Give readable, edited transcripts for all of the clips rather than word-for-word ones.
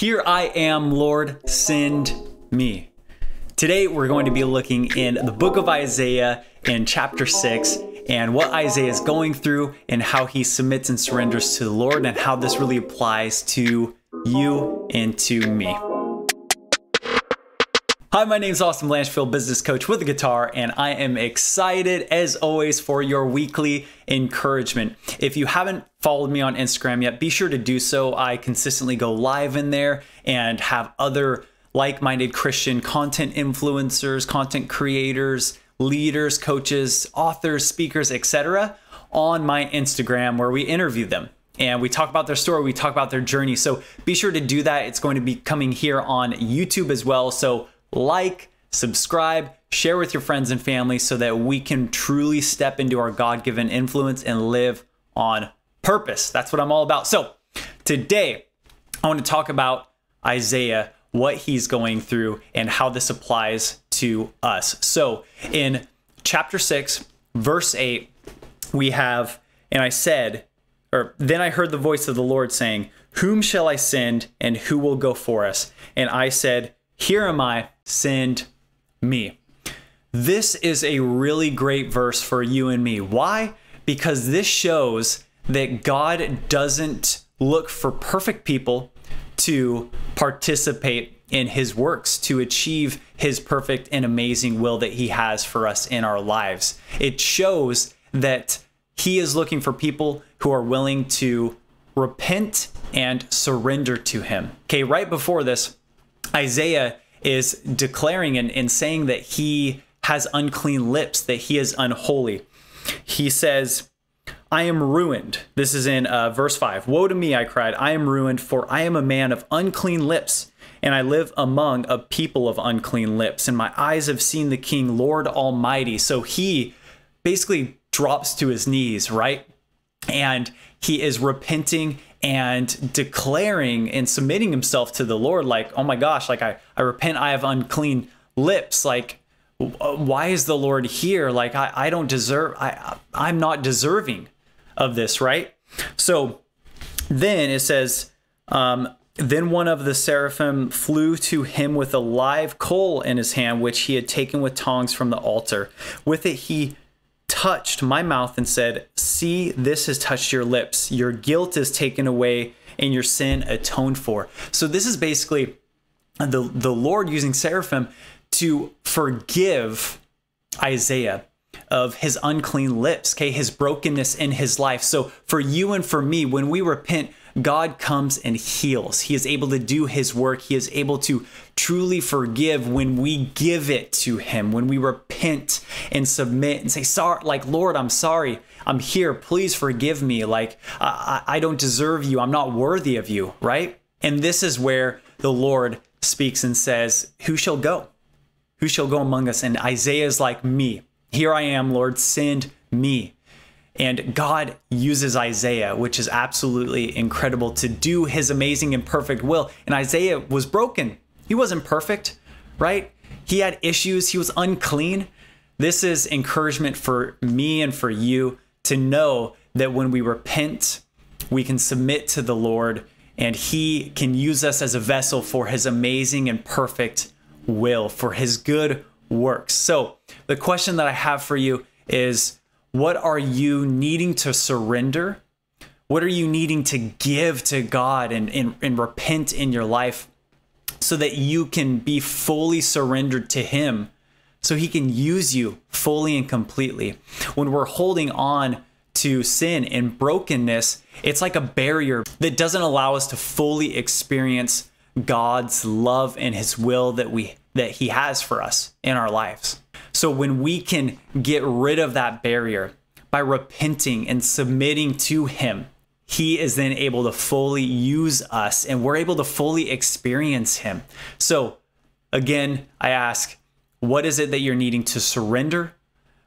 Here I am, Lord, send me. Today we're going to be looking in the book of Isaiah in chapter 6 and what Isaiah is going through and how he submits and surrenders to the Lord and how this really applies to you and to me. Hi, my name is Blanchfill, business coach with a guitar, and I am excited as always for your weekly encouragement. If you haven't followed me on Instagram yet, be sure to do so. I consistently go live in there and have other like-minded Christian content influencers, content creators, leaders, coaches, authors, speakers, etc. on my Instagram where we interview them. And we talk about their story, we talk about their journey. So be sure to do that. It's going to be coming here on YouTube as well. So like, subscribe, share with your friends and family so that we can truly step into our God-given influence and live on purpose. That's what I'm all about. So today, I want to talk about Isaiah, what he's going through, and how this applies to us. So in chapter 6, verse 8, we have, and I said, then I heard the voice of the Lord saying, "Whom shall I send, and who will go for us? And I said, here am I, send me." This is a really great verse for you and me. Why? Because this shows that God doesn't look for perfect people to participate in his works, to achieve his perfect and amazing will that he has for us in our lives. It shows that he is looking for people who are willing to repent and surrender to him. Okay, right before this, Isaiah is declaring and saying that he has unclean lips, that he is unholy. He says, "I am ruined." This is in verse 5. "Woe to me," I cried, "I am ruined, for I am a man of unclean lips, and I live among a people of unclean lips, and my eyes have seen the King, Lord Almighty." So he basically drops to his knees, right? And he is repenting and declaring and submitting himself to the Lord, like, oh my gosh, like I repent, I have unclean lips. Like, why is the Lord here? Like, I don't deserve, I'm not deserving of this, right? So then it says, then one of the seraphim flew to him with a live coal in his hand, which he had taken with tongs from the altar. With it he touched my mouth and said, "See, this has touched your lips. Your guilt is taken away and your sin atoned for." So this is basically the Lord using seraphim to forgive Isaiah of his unclean lips, okay, his brokenness in his life. So for you and for me, when we repent, God comes and heals. He is able to do his work. He is able to truly forgive when we give it to him, when we repent and submit and say, "Sorry, like, Lord, I'm sorry. I'm here. Please forgive me. Like, I don't deserve you. I'm not worthy of you," right? And this is where the Lord speaks and says, "Who shall go? Who shall go among us?" And Isaiah is like, "Me. Here I am, Lord, send me." And God uses Isaiah, which is absolutely incredible, to do his amazing and perfect will. And Isaiah was broken. He wasn't perfect, right? He had issues. He was unclean. This is encouragement for me and for you to know that when we repent, we can submit to the Lord and he can use us as a vessel for his amazing and perfect will, for his good works. So the question that I have for you is, what are you needing to surrender? What are you needing to give to God and repent in your life so that you can be fully surrendered to him, so he can use you fully and completely? When we're holding on to sin and brokenness, it's like a barrier that doesn't allow us to fully experience God's love and his will that he has for us in our lives. So when we can get rid of that barrier by repenting and submitting to him, he is then able to fully use us and we're able to fully experience him. So again, I ask, what is it that you're needing to surrender?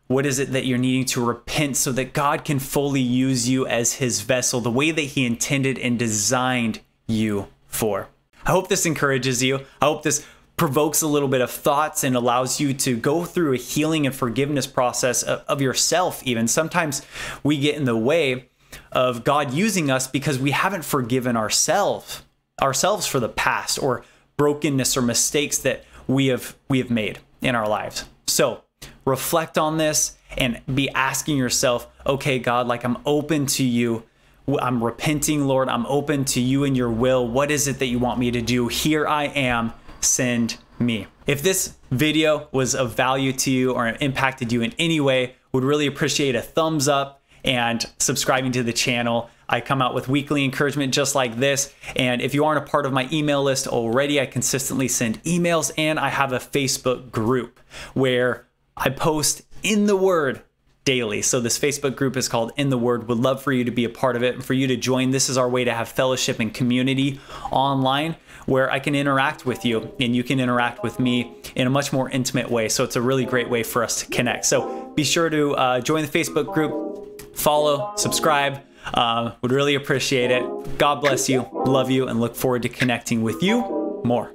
What is it that you're needing to repent so that God can fully use you as his vessel, the way that he intended and designed you for? I hope this encourages you. I hope this provokes a little bit of thoughts and allows you to go through a healing and forgiveness process of yourself even. Sometimes we get in the way of God using us because we haven't forgiven ourselves, ourselves for the past or brokenness or mistakes that we have made in our lives. So reflect on this and be asking yourself, okay, God, like I'm open to you. I'm repenting, Lord. I'm open to you and your will. What is it that you want me to do? Here I am. Send me. If this video was of value to you or impacted you in any way, would really appreciate a thumbs up and subscribing to the channel. I come out with weekly encouragement just like this. And if you aren't a part of my email list already, I consistently send emails, and I have a Facebook group where I post in the Word daily. So this Facebook group is called In the Word. Would love for you to be a part of it and for you to join. This is our way to have fellowship and community online where I can interact with you and you can interact with me in a much more intimate way. So it's a really great way for us to connect. So be sure to join the Facebook group, follow, subscribe. Would really appreciate it. God bless you, love you, and look forward to connecting with you more.